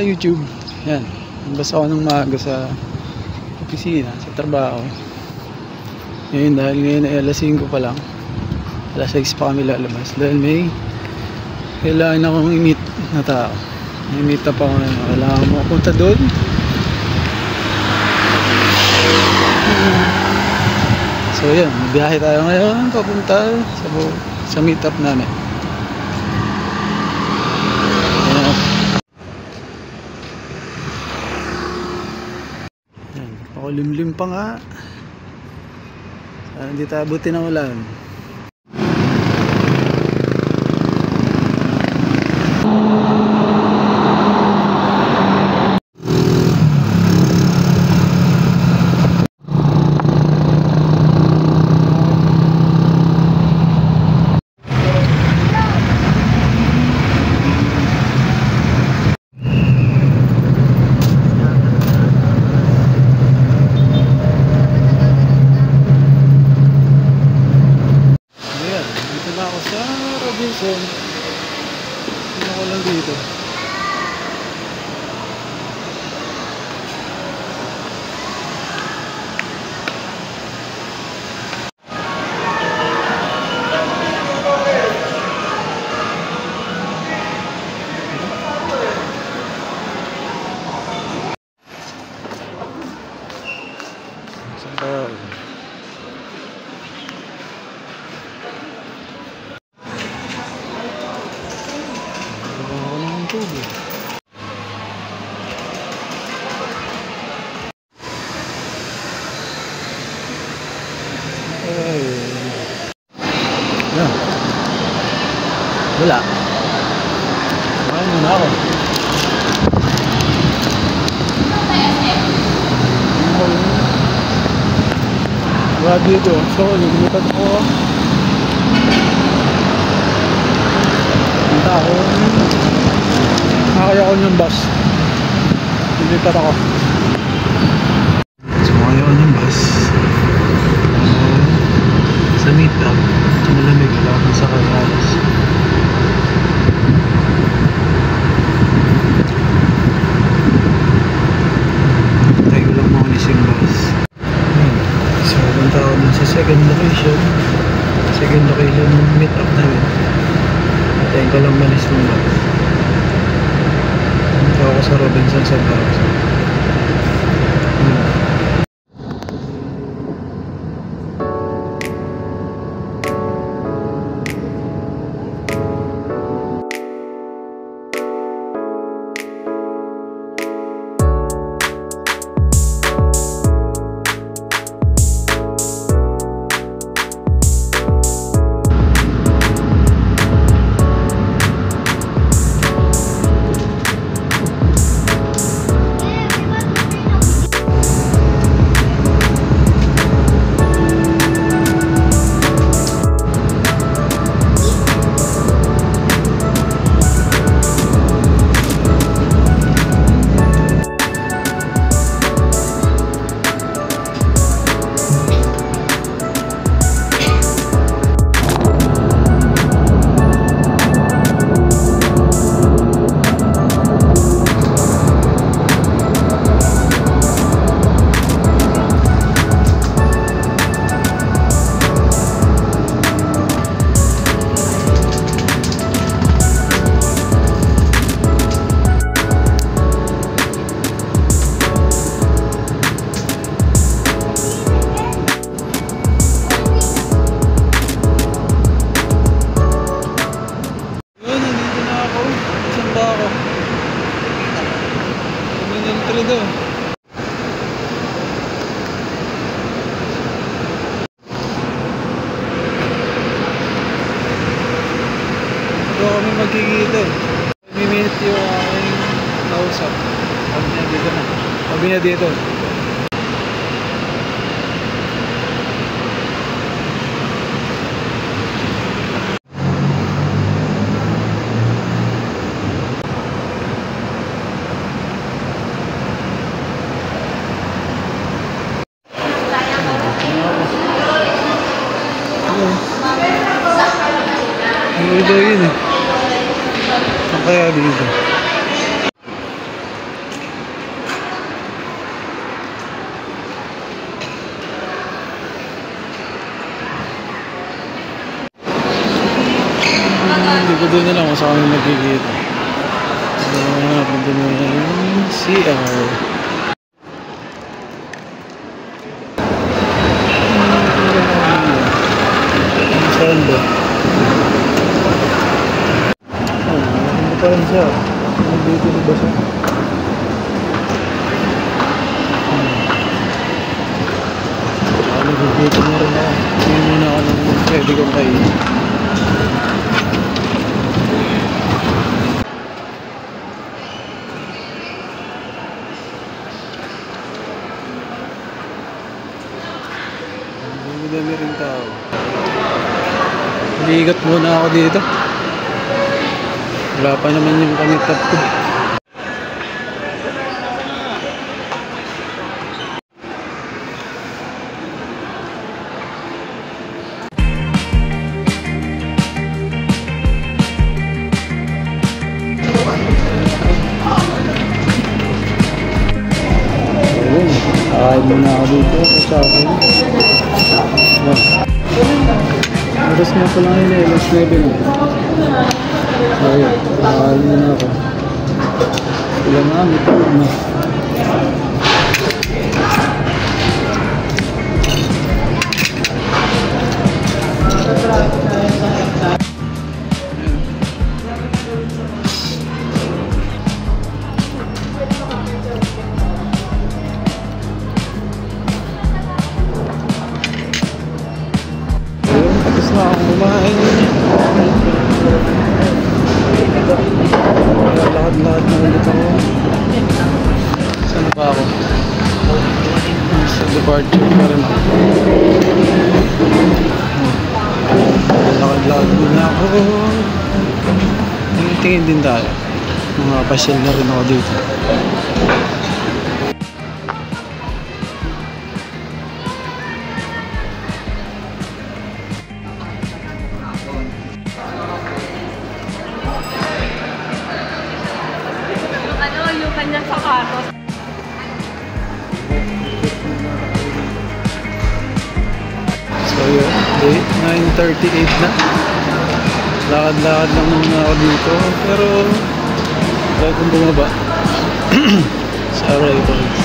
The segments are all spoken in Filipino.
YouTube. Yan. Basta ako ng maaga sa opisina, sa trabaho. Ngayon, dahil ngayon ay alas 5 pa lang. Alas 6 pa kami lalabas. Dahil may kailangan akong i-meet na tao. May meet up ako na kailangan mo punta doon. So yan, biyahe tayo ngayon papunta sa meet up namin. Pakulimlim pa nga. Hindi tayo buti ng ulan. Ako lang dito. Wala. Kumain muna ako. Wala dito. So, lilipat ako. Punta ako. Nakakaya ko ng bus. Lilipat ako. Sumakay ako ng bus. Sa meet up. Malamig. Wala akong sakay halos. Second location meet up namin. Tayo ko lang malis ng bus. Punta ako sa Robinson Santa Rosa. Kami magkikita eh. May-minute yung aking kausap. Sabi niya dito na. Sabi niya dito. Ano daw yun eh. Saan kaya dito? doon na lang kung saan kami magkikita. Punta na yung CR. Saan ba? Ano pa rin siya? Nandito na ba siya? Nagigito na rin ako. Hindi muna ako nang pwede kong kainin. Dami rin tao. Ligat muna ako dito. Wala pa naman yung kanitap ko. Ayun, muna ako dito sa akin. Oras nga pa lang yun eh, alas 9 na. Ayun, nakakain na ako. Sila nga, may tawag na. Tapos na akong kumain. Lakad-lakad na ulit ako. Saan pa ako? Sa departure pa rin ako. Lakad-lakad muna ako. Tingin din tayo. Mga pasyal na rin ako dito. Yung kanyang sapatos. So yun, 9:38 na. Lakad-lakad lang muna ako dito. Pero try kong bumaba sa arrivals.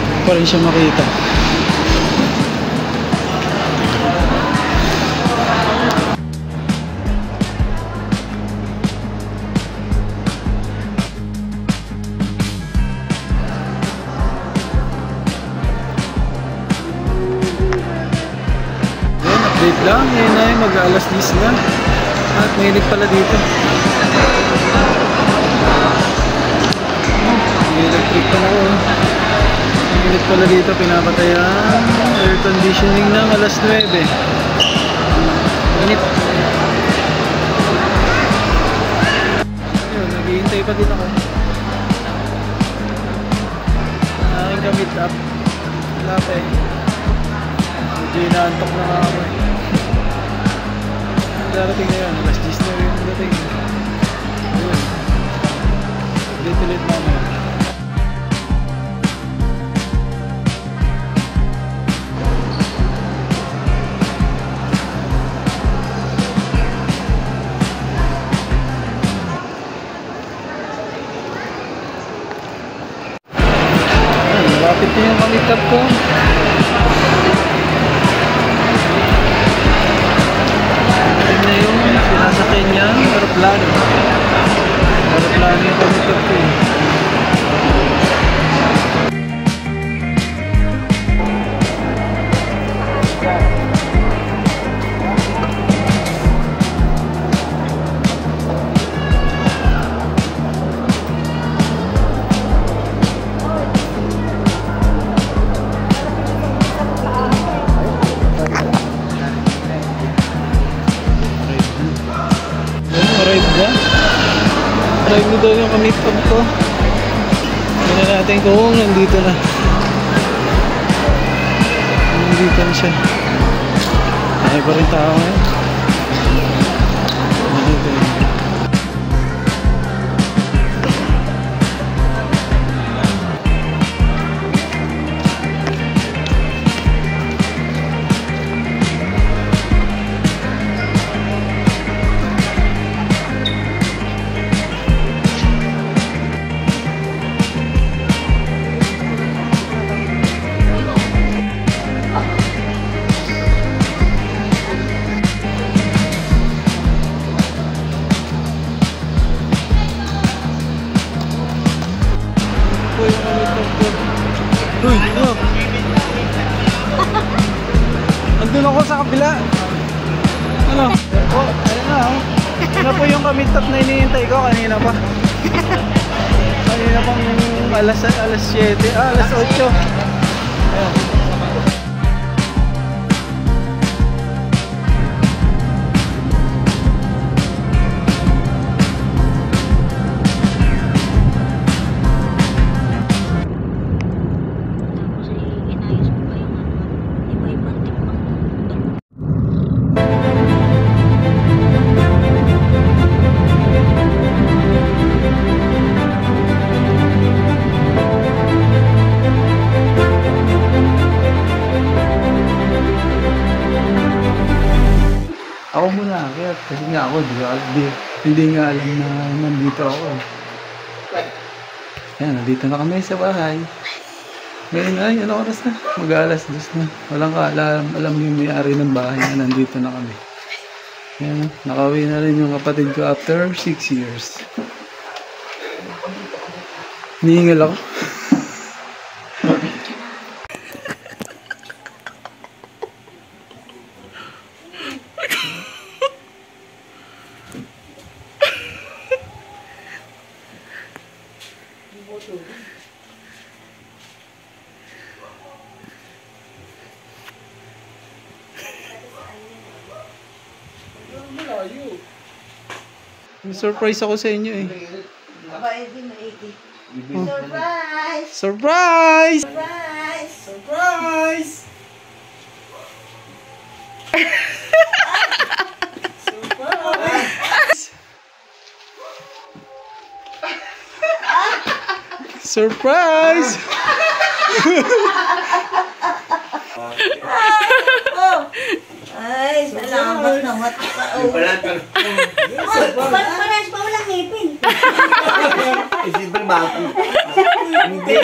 Hindi pa rin siya makita. Update lang, ngayon na yun, mag-alas 10 na. At mainit pala dito. May electric pa na ako. Mainit pala dito, pinapatay ang air conditioning ng alas 9. Mainit. Ayun, naghihintay pa din ako. Aking ka-meet up. Wala pa eh. Medyo inaantok na nga ako eh. Darating na yun, alas 10 na yung dating. Ayun. Ulit-ulit mamaya. Malapit na yung kamitap ko. Na yung sinasakay niya, aeroplano. Aeroplano yung kamitap ko. Arrive na. Arrive na daw yung kamitap ko. Tingnan natin kung nandito na. Nandito na siya. Ay pa rin tao ngayon. Nandito yun. sa kabila. Ano? Oh, ayun na oh. Ano po yung kamintap na iniintay ko kanina pa. Kanina pang alas 7, alas 8. Ayan. Ako muna, kaya kasi nga ako, hindi nga alam na nandito ako. Yan, nandito na kami sa bahay. Ngayon ay, ano oras na? Mag-alas 2 na. Walang alam yung may-ari ng bahay na nandito na kami. Yan, nakauwi na rin yung kapatid ko after 6 years. Hinihingal ako. May surprise ako sa inyo eh. Surprise! Surprise! Surprise! Surprise! Surprise! Surprise! Ay, salamat naman. Pares pa walang ngipin. Simple bago. Hindi.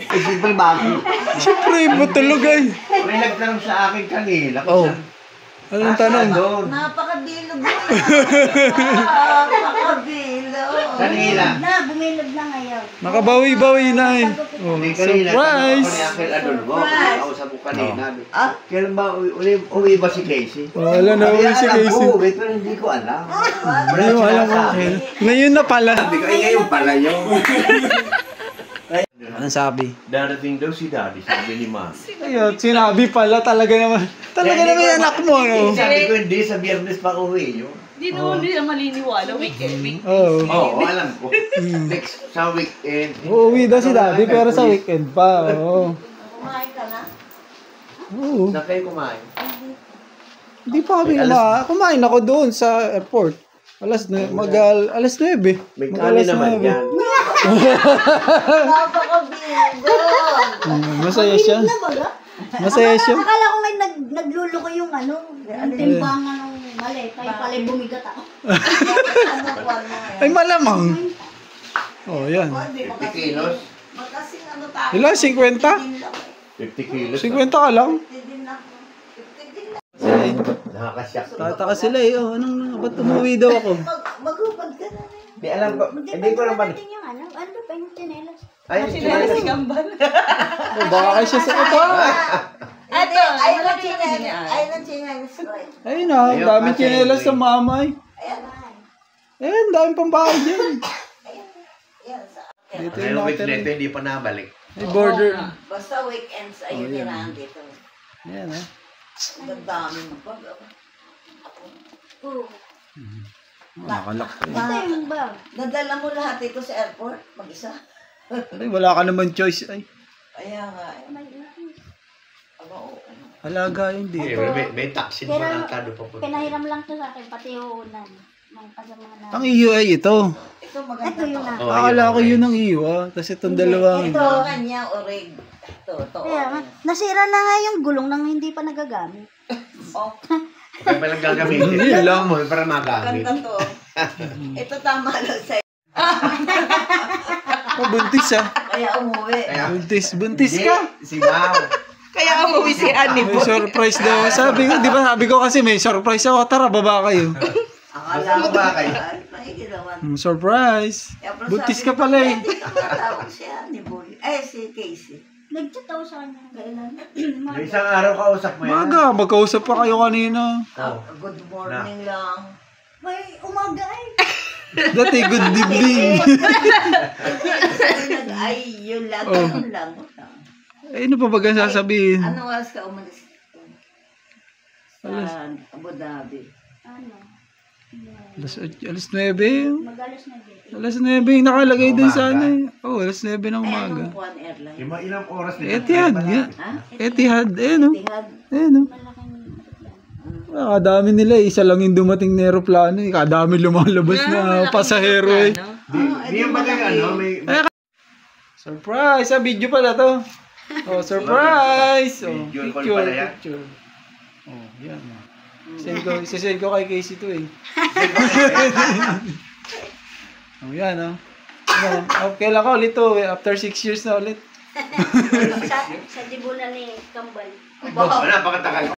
Simple bago. Siyempre, matulog ay. May nagtanong sa akin kanina. Oh. Anong tanong? Napakabilog mo. Napakabilog. Kanina. Bumilog na ngayon. Nakabawi-bawi na eh. Oh, Hindi kanina. surprise! Ako ni Uncle Adol mo. Surprise! Kausap ko kanina. Kailan ba uwi ba si Casey? Oh, wala na uwi si Casey. Alam ko, pero hindi ko alam. Hindi mo alam ko. Ngayon na pala. Sabi ko, ay ngayon pala yun. Anong sabi? Darating daw si Daddy, sabi ni Ma. Ayun, sinabi pala talaga naman. Talaga naman yung anak mo, no? Sabi ko, hindi, sa Biyernes pa uwi yun. Di naman nila maliniwala. Weekend. Oo. Oo, alam ko. Next, sa weekend. Uuwi daw si daddy, pero sa weekend pa. Oo. Kumain ka na? Oo. Saan kayo kumain? Hindi pa kami kumain ako doon sa airport. Alas 9. Alas 9. May kanin naman yan. Napakabilog. Masaya siya. Masaya siya. Akala ko may nagluluko yung timbangan ng maleta. Yung pala bumigat ako. Ay, malamang. Oh, yan. 50 kilos? Magkasing ano tayo. Ilan? 50? 50 kilos. 50 ka lang? 50 din ako. 50 din lang. Nakakasyak. Tataka sila eh. Oh, anong, ba't umuwi daw ako? Maghubad ka na. Di alam ko. Hindi ko naman. Yung ano ba yung tinelas? Ay, Sinala si Gambal. Oh, baka kayo siya sa ito. Eto, Ay, malaki yung kanya. ay, chinelas ko eh. Ayun na, ang daming chinelas sa mama eh. Ayan na. Ayun, daming pambahay dyan. Ayan sa Dito yung ngayong week nakatira. nito, hindi pa nabalik. May border. Basta weekends ay Oh, yan. tirahan dito. Ayan ah. Ang dami mo pa. Oo. Nakalak. Ito yung bag. Nadala mo lahat ito sa airport? Mag-isa? Ay, wala ka naman choice. Ay, Kaya nga. Aba, oo. alaga yun Eh, dito. may taxi Pero, naman ang kado pa po. Pinahiram lang to sa akin, pati huunan. Mga pasama na. Ang iyo ay ito. Ito maganda Ito yun to. na. Oh, Akala ko ayun, yun ang iyo ah. Tapos itong dalawang. Ito kanya orig. Ito. Kaya, nasira na nga yung gulong nang hindi pa nagagamit. Oh, Kaya palang gagamitin. Yun lang. mo para magamit. ganda to. Ito tama lang sa'yo. Oh, buntis ah. Kaya umuwi. Kaya, Buntis ka. Si Mau. Kaya umuwi si Annie May surprise daw. Sabi ko, di ba sabi ko kasi may surprise ako. Tara, baba kayo. Akala Basta ba kayo? Ay, ginawan. Surprise. Buntis ka pala eh. Hindi ka matawag siya ni Boy. Eh, si Casey. Nag-chat ako sa kanya. Kailan? May isang araw kausap mo yan. Maga, magkausap pa kayo kanina. Oh. Good morning lang. May umaga eh. Dati, good evening. Ay, yun lang. Oh. Ganun lang. Eh, ano pa ba ang sasabihin? Ano oras ka umalis? Sa Abu Dhabi. Ano? Alas 9. Magalas na din. Alas 9 yung nakalagay din sa Umaga. ano eh. Oh, alas 9 ng Ay, umaga. anong One Airline? Ilang oras nito? Etihad, nga. Ha? Etihad, eh no. Tihad. Eh no. Malaking Kadami nila eh. Isa lang yung dumating na aeroplano eh. Kadami lumalabas na pasahero eh. Di yung bagay ano, may... Surprise! Ah, video pala to. Oh, surprise! Oh, Video call picture, pala yan. picture. Oh, yan. Sisend ko kay Casey to eh. Oh, yan oh. Kailan ka ulit to eh. After 6 years na ulit. sa dibunan ni Kambal. Wala, pakatagal.